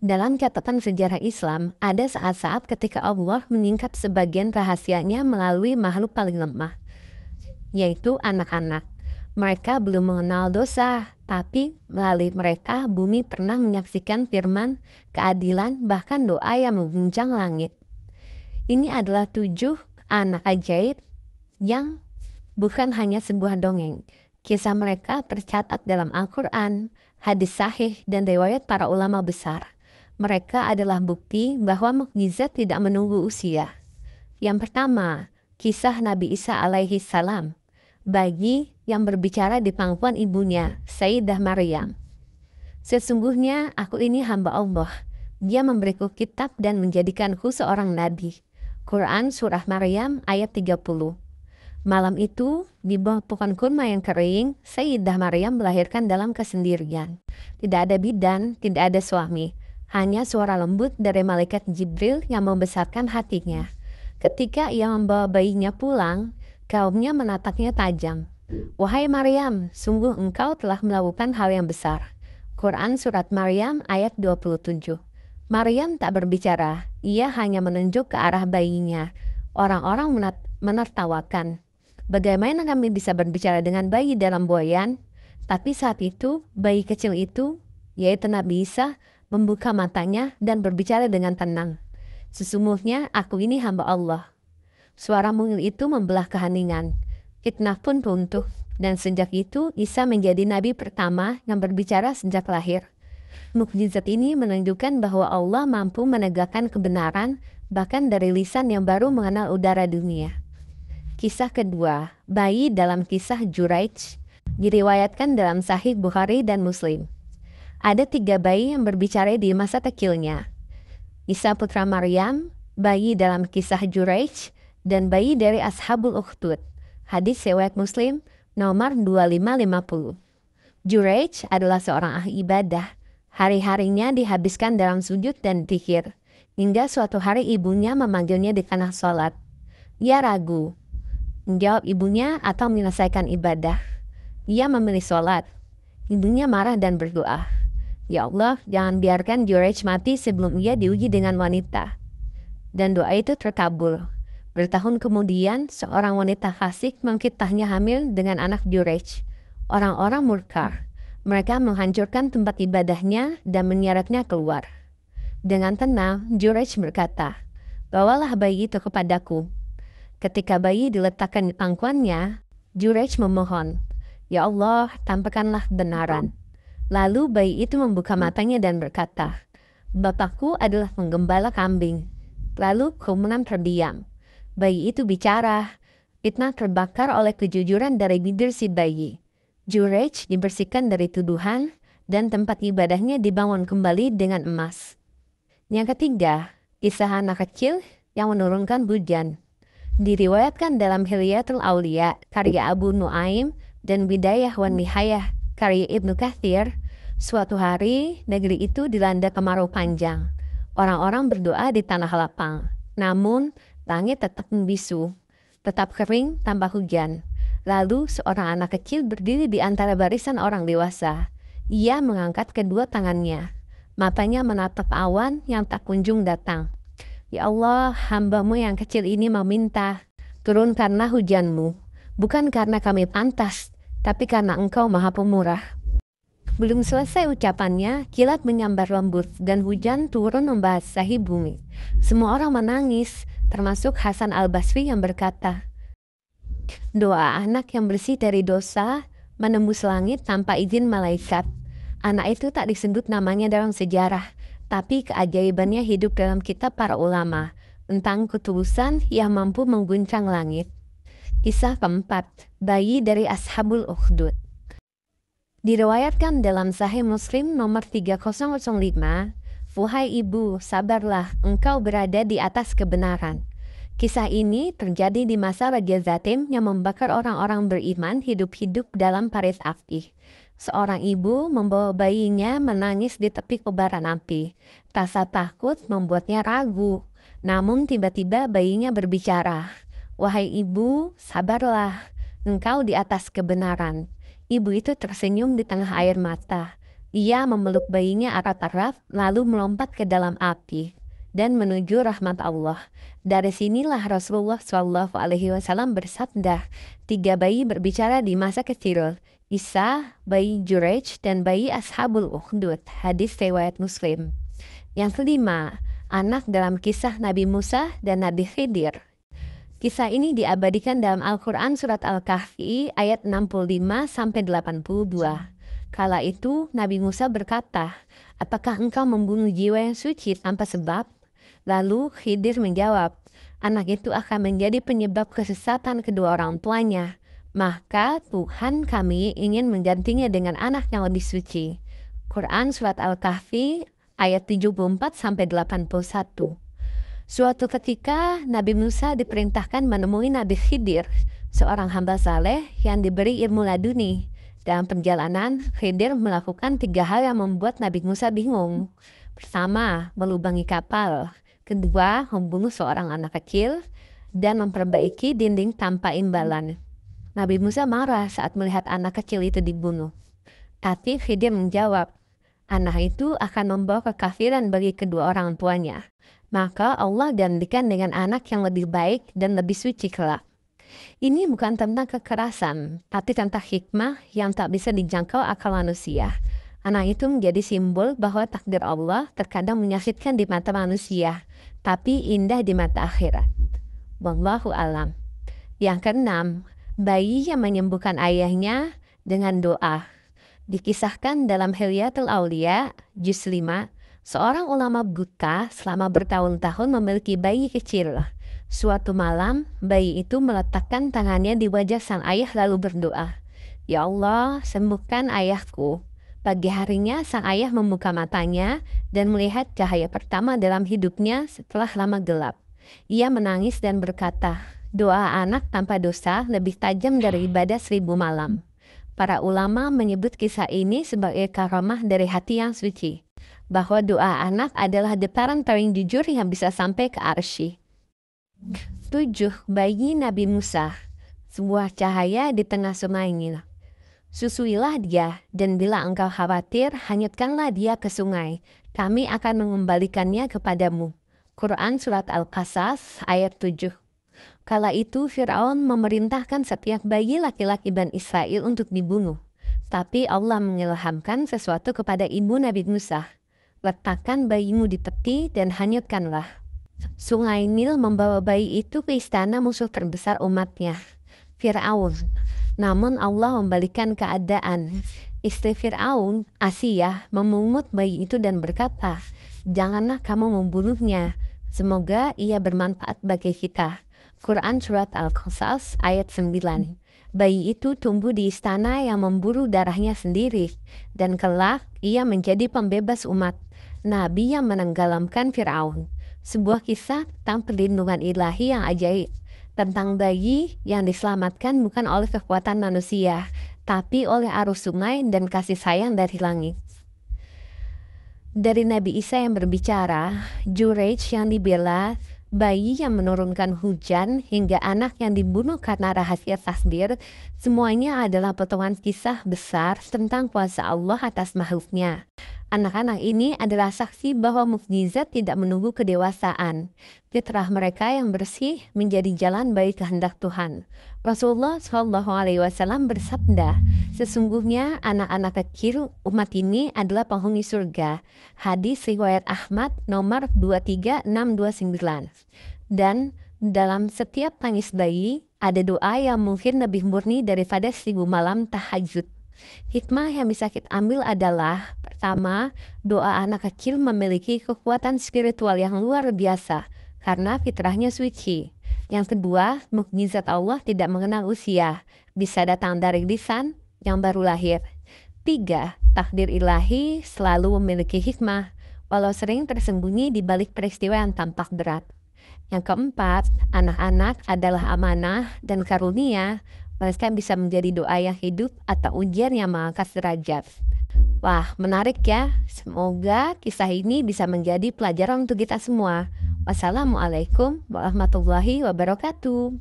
Dalam catatan sejarah Islam, ada saat-saat ketika Allah menyingkap sebagian rahasianya melalui makhluk paling lemah, yaitu anak-anak. Mereka belum mengenal dosa, tapi melalui mereka bumi pernah menyaksikan firman, keadilan, bahkan doa yang mengguncang langit. Ini adalah 7 anak ajaib yang bukan hanya sebuah dongeng. Kisah mereka tercatat dalam Al-Quran, hadis sahih, dan riwayat para ulama besar. Mereka adalah bukti bahwa mukjizat tidak menunggu usia. Yang pertama, kisah Nabi Isa alaihi salam, bayi yang berbicara di pangkuan ibunya, Sayyidah Maryam. Sesungguhnya aku ini hamba Allah. Dia memberiku kitab dan menjadikanku seorang nabi. Quran Surah Maryam ayat 30. Malam itu, di bawah pohon kurma yang kering, Sayyidah Maryam melahirkan dalam kesendirian. Tidak ada bidan, tidak ada suami. Hanya suara lembut dari malaikat Jibril yang membesarkan hatinya. Ketika ia membawa bayinya pulang, kaumnya menatapnya tajam. Wahai Maryam, sungguh engkau telah melakukan hal yang besar. Quran Surat Maryam ayat 27. Maryam tak berbicara, ia hanya menunjuk ke arah bayinya. Orang-orang menertawakan. Bagaimana kami bisa berbicara dengan bayi dalam buayan? Tapi saat itu, bayi kecil itu, yaitu Nabi Isa, membuka matanya dan berbicara dengan tenang. Sesungguhnya aku ini hamba Allah. Suara mungil itu membelah keheningan. Fitnah pun runtuh, dan sejak itu Isa menjadi nabi pertama yang berbicara sejak lahir. Mukjizat ini menunjukkan bahwa Allah mampu menegakkan kebenaran bahkan dari lisan yang baru mengenal udara dunia. Kisah kedua, bayi dalam kisah Juraij, diriwayatkan dalam Sahih Bukhari dan Muslim. Ada 3 bayi yang berbicara di masa kecilnya. Isa putra Maryam, bayi dalam kisah Juraij, dan bayi dari Ashabul Ukhdud. Hadis riwayat Muslim nomor 2550. Juraij adalah seorang ahli ibadah. Hari-harinya dihabiskan dalam sujud dan zikir. Hingga suatu hari ibunya memanggilnya di tengah sholat. Ia ragu, menjawab ibunya atau menyelesaikan ibadah. Ia memilih sholat. Ibunya marah dan berdoa, "Ya Allah, jangan biarkan Juraij mati sebelum ia diuji dengan wanita." Dan doa itu terkabul. Bertahun kemudian, seorang wanita fasik mengkitahnya hamil dengan anak Juraij. Orang-orang murka. Mereka menghancurkan tempat ibadahnya dan menyeretnya keluar. Dengan tenang, Juraij berkata, "Bawalah bayi itu kepadaku." Ketika bayi diletakkan di pangkuannya, Juraij memohon, "Ya Allah, tampakkanlah kebenaran." Lalu bayi itu membuka matanya dan berkata, "Bapakku adalah penggembala kambing." Lalu kerumunan terdiam. Bayi itu bicara. Fitnah terbakar oleh kejujuran dari bibir si bayi. Juraij dibersihkan dari tuduhan dan tempat ibadahnya dibangun kembali dengan emas. Yang ketiga, kisah anak kecil yang menurunkan hujan. Diriwayatkan dalam Hilyatul Aulia karya Abu Nuaim dan Bidayah wan Nihayah karya Ibnu Katsir. Suatu hari, negeri itu dilanda kemarau panjang. Orang-orang berdoa di tanah lapang. Namun, langit tetap membisu, tetap kering tanpa hujan. Lalu, seorang anak kecil berdiri di antara barisan orang dewasa. Ia mengangkat kedua tangannya. Matanya menatap awan yang tak kunjung datang. "Ya Allah, hamba-Mu yang kecil ini meminta, turunkanlah hujan-Mu, bukan karena kami pantas, tapi karena Engkau Maha Pemurah." Belum selesai ucapannya, kilat menyambar lembut dan hujan turun membasahi bumi. Semua orang menangis, termasuk Hasan al-Basri yang berkata, "Doa anak yang bersih dari dosa menembus langit tanpa izin malaikat." Anak itu tak disebut namanya dalam sejarah, tapi keajaibannya hidup dalam kitab para ulama tentang ketulusan yang mampu mengguncang langit. Kisah keempat, bayi dari Ashabul Ukhdud. Diriwayatkan dalam Sahih Muslim nomor 3005, "Wahai ibu, sabarlah, engkau berada di atas kebenaran." Kisah ini terjadi di masa Raja Zatim yang membakar orang-orang beriman hidup-hidup dalam parit api. Seorang ibu membawa bayinya menangis di tepi kobaran api. Rasa takut membuatnya ragu. Namun tiba-tiba bayinya berbicara, "Wahai ibu, sabarlah, engkau di atas kebenaran." Ibu itu tersenyum di tengah air mata. Ia memeluk bayinya erat-erat lalu melompat ke dalam api dan menuju rahmat Allah. Dari sinilah Rasulullah SAW bersabda, 3 bayi berbicara di masa kecil, Isa, bayi Jurej, dan bayi Ashabul Ukhdud, hadis riwayat Muslim. Yang kelima, anak dalam kisah Nabi Musa dan Nabi Khidir. Kisah ini diabadikan dalam Al-Quran Surat Al-Kahfi ayat 65-82. Kala itu Nabi Musa berkata, apakah engkau membunuh jiwa yang suci tanpa sebab? Lalu Khidir menjawab, anak itu akan menjadi penyebab kesesatan kedua orang tuanya. Maka Tuhan kami ingin menggantinya dengan anak yang lebih suci. Quran Surat Al-Kahfi ayat 74-81. Suatu ketika Nabi Musa diperintahkan menemui Nabi Khidir, seorang hamba saleh yang diberi ilmu laduni. Dalam perjalanan, Khidir melakukan 3 hal yang membuat Nabi Musa bingung. Pertama, melubangi kapal. Kedua, membunuh seorang anak kecil. Dan memperbaiki dinding tanpa imbalan. Nabi Musa marah saat melihat anak kecil itu dibunuh. Tapi Khidir menjawab, anak itu akan membawa kekafiran bagi kedua orang tuanya. Maka Allah gantikan dengan anak yang lebih baik dan lebih suci kelak. Ini bukan tentang kekerasan, tapi tentang hikmah yang tak bisa dijangkau akal manusia. Anak itu menjadi simbol bahwa takdir Allah terkadang menyakitkan di mata manusia, tapi indah di mata akhirat. Wallahu alam. Yang keenam, bayi yang menyembuhkan ayahnya dengan doa. Dikisahkan dalam Hilyatul Aulia, juz 5, seorang ulama buta selama bertahun-tahun memiliki bayi kecil. Suatu malam, bayi itu meletakkan tangannya di wajah sang ayah lalu berdoa, ya Allah, sembuhkan ayahku. Pagi harinya, sang ayah membuka matanya dan melihat cahaya pertama dalam hidupnya setelah lama gelap. Ia menangis dan berkata, doa anak tanpa dosa lebih tajam dari ibadah 1000 malam. Para ulama menyebut kisah ini sebagai karamah dari hati yang suci, bahwa doa anak adalah getaran paling jujur yang bisa sampai ke arsy. 7. Bayi Nabi Musa, sebuah cahaya di tengah sungai Nil. Susuilah dia, dan bila engkau khawatir, hanyutkanlah dia ke sungai. Kami akan mengembalikannya kepadamu. Quran Surat Al-Qasas ayat 7. Kala itu Fir'aun memerintahkan setiap bayi laki-laki Bani Israel untuk dibunuh. Tapi Allah mengilhamkan sesuatu kepada ibu Nabi Musa. Letakkan bayimu di tepi dan hanyutkanlah. Sungai Nil membawa bayi itu ke istana musuh terbesar umatnya, Fir'aun. Namun Allah membalikan keadaan. Istri Fir'aun, Asiyah, memungut bayi itu dan berkata, janganlah kamu membunuhnya. Semoga ia bermanfaat bagi kita. Quran Surat Al-Qasas ayat 9. Bayi itu tumbuh di istana yang memburu darahnya sendiri. Dan kelak ia menjadi pembebas umat. Nabi yang menenggelamkan Fir'aun. Sebuah kisah tentang perlindungan ilahi yang ajaib. Tentang bayi yang diselamatkan bukan oleh kekuatan manusia, tapi oleh arus sungai dan kasih sayang dari langit. Dari Nabi Isa yang berbicara, Jurej yang dibela, bayi yang menurunkan hujan, hingga anak yang dibunuh karena rahasia takdir, semuanya adalah potongan kisah besar tentang kuasa Allah atas makhluknya. Anak-anak ini adalah saksi bahwa mukjizat tidak menunggu kedewasaan. Fitrah mereka yang bersih menjadi jalan bagi kehendak Tuhan. Rasulullah SAW bersabda, sesungguhnya anak-anak kecil umat ini adalah penghuni surga. Hadis riwayat Ahmad nomor 23629. Dan dalam setiap tangis bayi, ada doa yang mungkin lebih murni daripada 1000 malam tahajud. Hikmah yang bisa kita ambil adalah, pertama, doa anak kecil memiliki kekuatan spiritual yang luar biasa karena fitrahnya suci. Yang kedua, mukjizat Allah tidak mengenal usia, bisa datang dari lisan yang baru lahir. 3. Takdir ilahi selalu memiliki hikmah, walau sering tersembunyi di balik peristiwa yang tampak berat. Yang keempat, anak-anak adalah amanah dan karunia. Mereka bisa menjadi doa yang hidup atau ujian yang mengangkat derajat. Wah, menarik ya. Semoga kisah ini bisa menjadi pelajaran untuk kita semua. Wassalamualaikum warahmatullahi wabarakatuh.